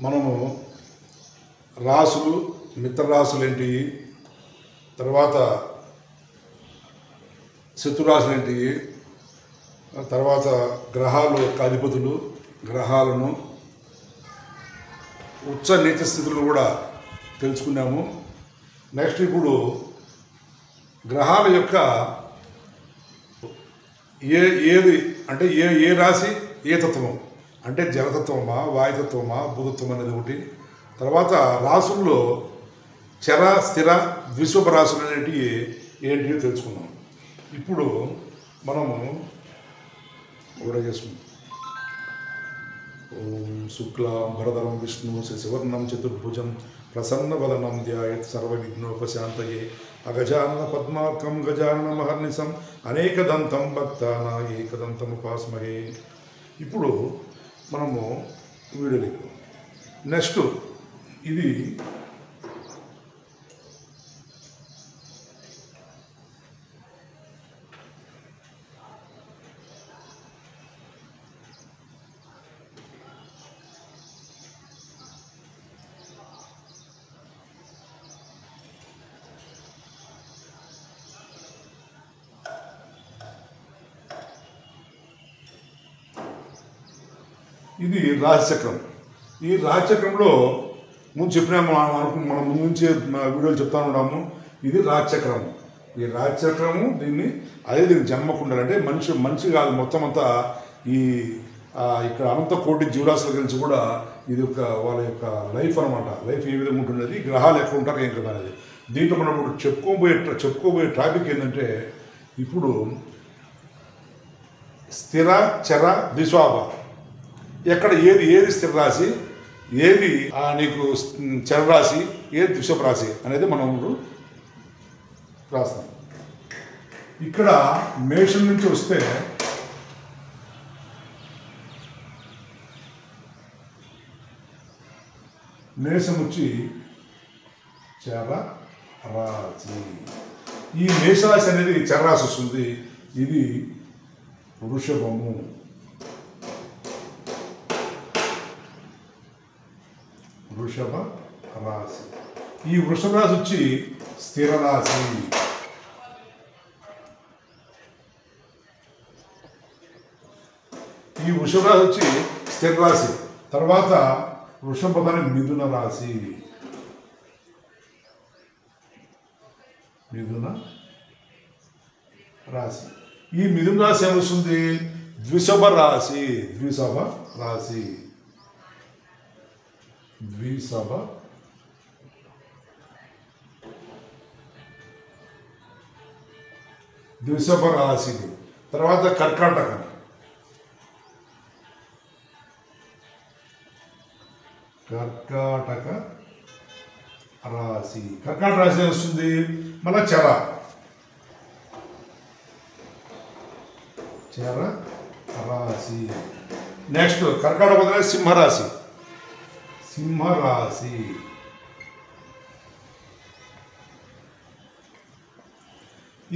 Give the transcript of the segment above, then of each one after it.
మనము రాసులు, మిత్ర రాసులు ఏంటి, తర్వాత శత్రురాశులు ఏంటి, తర్వాత గ్రహాలు యొక్క అధిపతులు, గ్రహాలను ఉచ్చ నీచ స్థితులు కూడా తెలుసుకున్నాము. నెక్స్ట్ ఇప్పుడు గ్రహాల యొక్క ఏది అంటే ఏ రాశి ఏ తత్వం అంటే జలతత్వమా, వాయుతత్వమా, భూతత్వం అనేది ఒకటి. తర్వాత రాసుల్లో చర, స్థిర, ద్విశుభ రాశులు అనేటివి ఏంటివి తెలుసుకున్నాం. ఇప్పుడు మనము కూడా చేసుకుందాం. ఓం శుక్లాం భరధరం విష్ణు శశివర్ణం చతుర్భుజం ప్రసన్నవదనం ధ్యాయేత్ సర్వవిఘ్నోపశాంతయే అగజానన పద్మార్కం గజానన మహర్నిశం అనేకదంతం భక్తాన ఏకదంతముపాస్మహే. ఇప్పుడు మనము వీడియోకి నెక్స్ట్ ఇది ఇది రాశిచక్రం. ఈ రాశిచక్రంలో ముందు చెప్పినాము, మనం ముందు నుంచి వీడియోలు చెప్తా ఉన్నాము. ఇది రాశిచక్రము. ఈ రాశిచక్రము దీన్ని దీనికి జన్మకుండలు అంటే మనిషి కాదు, మొత్తం అంతా ఈ ఇక్కడ అనంత కోటి జీవరాశుల గురించి కూడా ఇది ఒక వాళ్ళ యొక్క లైఫ్ అనమాట. లైఫ్ ఏ విధంగా ఉంటున్నది, గ్రహాలు ఎక్కడ ఉంటారు ఏం కదా అనేది. దీంట్లో మనం ఇప్పుడు చెప్పుకోబోయే టాపిక్ ఏంటంటే ఇప్పుడు స్థిర, చర, ద్విస్వాభ ఎక్కడ ఏది స్థిర రాశి, ఏది నీకు చరరాశి, ఏది ద్విశుభ రాశి అనేది మనం రాస్తాం. ఇక్కడ మేషం నుంచి వస్తే మేషం వచ్చి చర రాశి. ఈ మేషరాశి అనేది చరరాశి వస్తుంది. ఇది వృషభము. వృషభ రాశి. ఈ వృషభ రాశి వచ్చి స్థిర రాశి. ఈ వృషభ రాశి వచ్చి స్థిర రాశి. తర్వాత వృషభాన్ని మిథున రాశి. మిథున రాశి. ఈ మిథున రాశి ఏమొస్తుంది? ద్విశుభ రాశి. ద్విశుభ రాశి. ద్విశుభ ద్విశుభ రాశి. తర్వాత కర్కాటకం. కర్కాటక రాశి. కర్కాటక రాశి వస్తుంది మళ్ళా చర. చర రాశి. నెక్స్ట్ కర్కాటక బదులు సింహరాశి. సింహరాశి.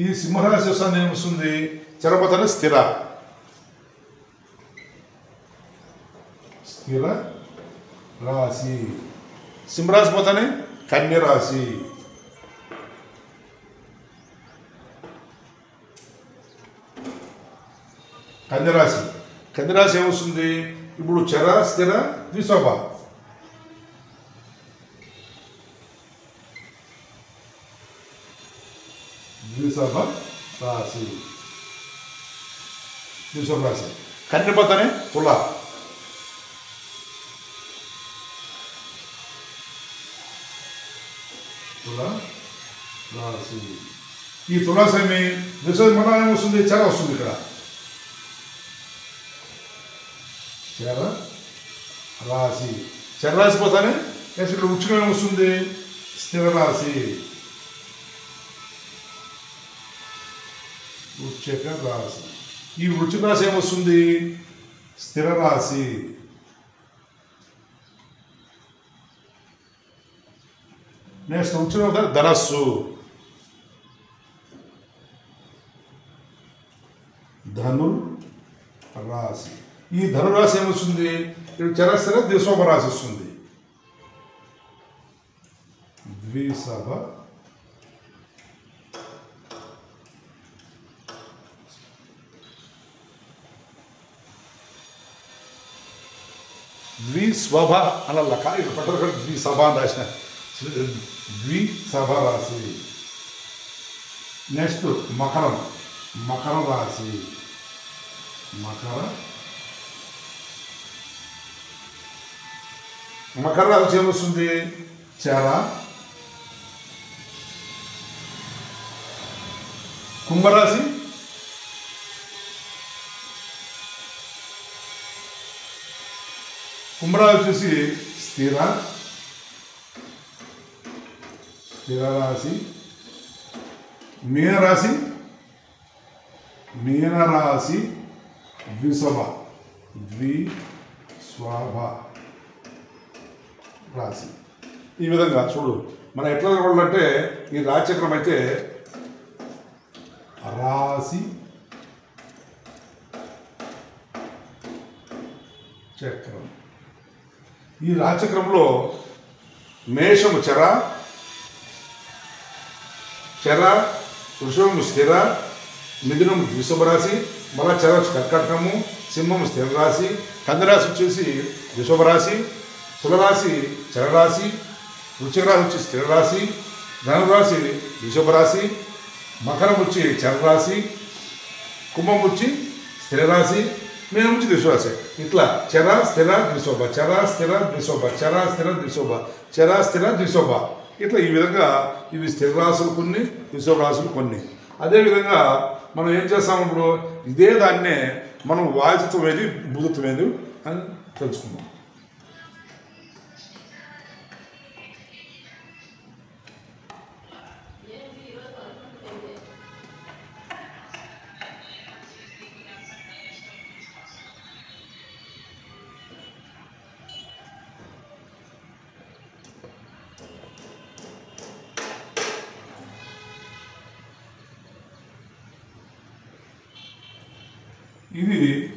ఈ సింహరాశి వస్తుంది ఏమొస్తుంది? చరపతన స్థిర. స్థిర రాశి. సింహరాశి పోతానే కన్యరాశి. కన్యరాశి. కన్యరాశి ఏమొస్తుంది? ఇప్పుడు చర, స్థిర, ద్విశోభ. ద్విశోభ రాశి. ద్విశోభ రాశి. కన్యపోతానే తుల. తుల రాశి. ఈ తులాసేమి ద్విశోభ మళ్ళా ఏమొస్తుంది? చర వస్తుంది. ఇక్కడ చర రాశి. చర రాశి పోతానే నెక్స్ట్ ఇక్కడ వృచ్చికం ఏమొస్తుంది? స్థిర రాశి. వృశ్చిక రాశి. ఈ వృశ్చిక రాశి ఏమొస్తుంది? స్థిర రాశి. నెక్స్ట్ వృశ్చిక ధనస్సు. ధను రాశి. ఈ ధనురాశి ఏమొస్తుంది? ఇక్కడ చరస్థిర ద్విశోభ రాశి వస్తుంది. ద్విసభ ద్విస్వభ అన్న ఇక్కడ పట్టారు ద్విసభ అని రాసిన ద్విసభ రాశి. నెక్స్ట్ మకరం, మకరం రాశి. మకర రాశి ఏమొస్తుంది? చర, కుంభరాశి, కుంభరాశి వచ్చేసి స్థిర రాశి. మీనరాశి ద్విస్వభ రాశి. ఈ విధంగా చూడు మనం ఎట్లా చూడాలంటే ఈ రాశిచక్రం అయితే రాశి చక్రం. ఈ రాశిచక్రంలో మేషము చర, వృషభము స్థిర, మిథునము ద్విసభ రాశి, మళ్ళా చర కర్కాటకము, సింహము స్థిర రాశి, కందరాశి వచ్చేసి ద్విసభ రాశి, తులరాశి చరరాశి, వృశ్చిక రాశి వచ్చి స్థిర రాశి, ధనురాశి ద్విసభ రాశి, మకరం వచ్చి చరరాశి, కుంభం వచ్చి స్థిర రాశి, మీనం వచ్చి ద్విసభ. ఇట్లా చర స్థిర ద్విసభ, చర స్థిర ద్విసభ, చర స్థిర ద్విసభ, చర స్థిర ద్విసభ. ఇట్లా ఈ విధంగా ఇవి స్థిర రాశులు కొన్ని, ద్విసభ రాశులు కొన్ని. అదేవిధంగా మనం ఏం చేస్తాం ఇప్పుడు ఇదే దాన్నే మనం వాయుతత్వం ఏది బుధత్వం ఏది అని తెలుసుకుందాం.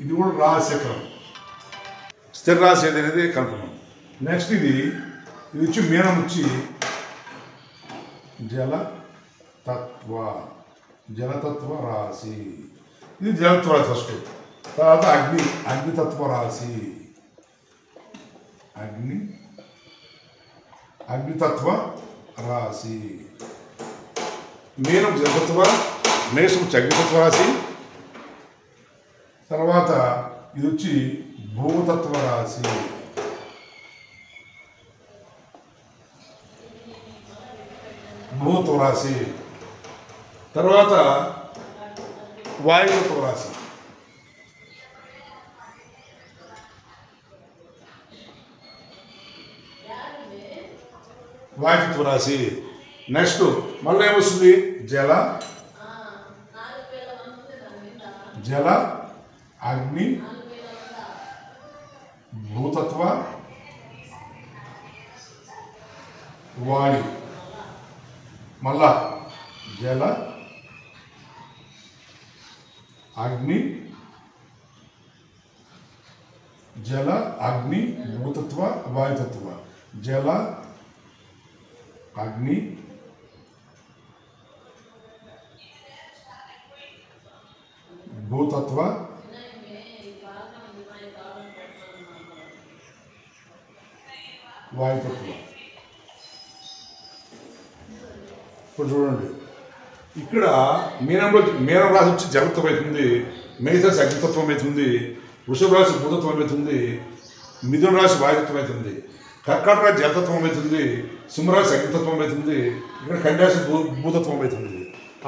ఇది కూడా రాశిచక్రం. స్థిర రాశి అనేది కనుక్కున్నాం. నెక్స్ట్ ఇది వచ్చి మీనం వచ్చి జలతత్వ రాశి. ఇది జలతత్వ రాశి ఫస్ట్. తర్వాత అగ్నితత్వ రాశి. అగ్నితత్వ రాశి. మీనం జలతత్వ, మేషం వచ్చి అగ్నితత్వ రాశి. తర్వాత ఇది వచ్చి భూతత్వ రాశి. భూతత్వ రాశి. తర్వాత వాయుతత్వ రాశి. వాయుతత్వ రాశి. నెక్స్ట్ మళ్ళీ ఏమొస్తుంది? జల అగ్ని భూతత్వ వాయు. మళ్ళా జల అగ్ని భూతత్వ వాయుతత్వ. జల అగ్ని భూతత్వ వాయుతత్వం. ఇప్పుడు చూడండి ఇక్కడ మీనం రాశి వచ్చి జలతత్వం అవుతుంది, మేషరాశి అగ్నితత్వం అవుతుంది, వృషభ రాశి భూతత్వం అవుతుంది, మిథున రాశి వాయుతత్వం అవుతుంది, కర్కాటక రాశి జలతత్వం అవుతుంది, సింహరాశి అగ్నితత్వం అవుతుంది, ఇక్కడ కన్యారాశి భూతత్వం అవుతుంది.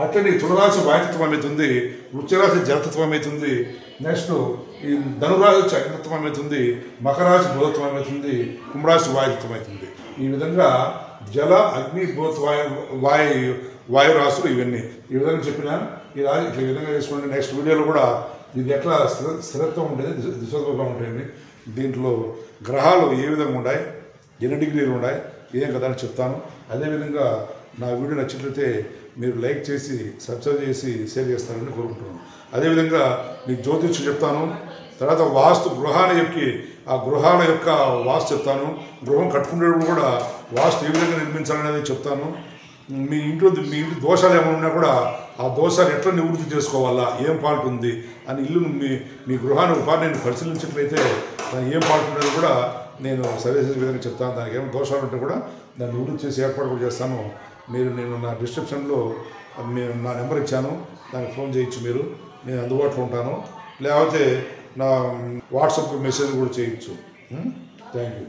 అట్లనే తులరాశి వాయుతత్వం అవుతుంది, వృశ్చికరాశి జలతత్వం అవుతుంది. నెక్స్ట్ ఈ ధనురాశి వచ్చి అగ్నితత్వం అవుతుంది, మకరాశి భూతత్వం అవుతుంది, కుంభరాశి వాయుతత్వం అవుతుంది. ఈ విధంగా జల అగ్ని భూత వాయు రాశులు ఇవన్నీ ఈ విధంగా చెప్పిన ఈ రాశి ఇట్లా విధంగా చేసుకోండి. నెక్స్ట్ వీడియోలో కూడా ఇది ఎట్లా స్థిరత్వం ఉండేది, దిశత్వంగా ఉంటాయండి. దీంట్లో గ్రహాలు ఏ విధంగా ఉన్నాయి, ఎన్ని డిగ్రీలు ఉన్నాయి, ఏం కదా అని చెప్తాను. అదేవిధంగా నా వీడియో నచ్చినట్లయితే మీరు లైక్ చేసి సబ్స్క్రైబ్ చేసి షేర్ చేస్తారని కోరుకుంటున్నాను. అదేవిధంగా మీకు జ్యోతిష్యం చెప్తాను, తర్వాత వాస్తు ఆ గృహాల యొక్క వాస్తు చెప్తాను. గృహం కట్టుకునేటప్పుడు కూడా వాస్తు ఏ విధంగా నిర్మించాలనేది చెప్తాను. మీ ఇంట్లో దోషాలు ఏమైనా ఉన్నా కూడా ఆ దోషాలు ఎట్లా నివృత్తి చేసుకోవాలా, ఏం ఫాల్ట్ ఉంది అని ఇల్లు మీ గృహాన్ని ఒకసారి నేను పరిశీలించినట్లయితే దానికి ఏం ఫాల్ట్ ఉన్నది కూడా నేను సర్వీస్ విధంగా చెప్తాను. దానికి ఏమైనా దోషాలు ఉంటే కూడా దాన్ని నివృత్తి చేసి ఏర్పాటు కూడా చేస్తాను. నేను నా డిస్క్రిప్షన్లో నా నెంబర్ ఇచ్చాను, దానికి ఫోన్ చేయొచ్చు. నేను అందుబాటులో ఉంటాను. లేకపోతే నా వాట్సాప్ మెసేజ్ కూడా చేయొచ్చు. Thank you.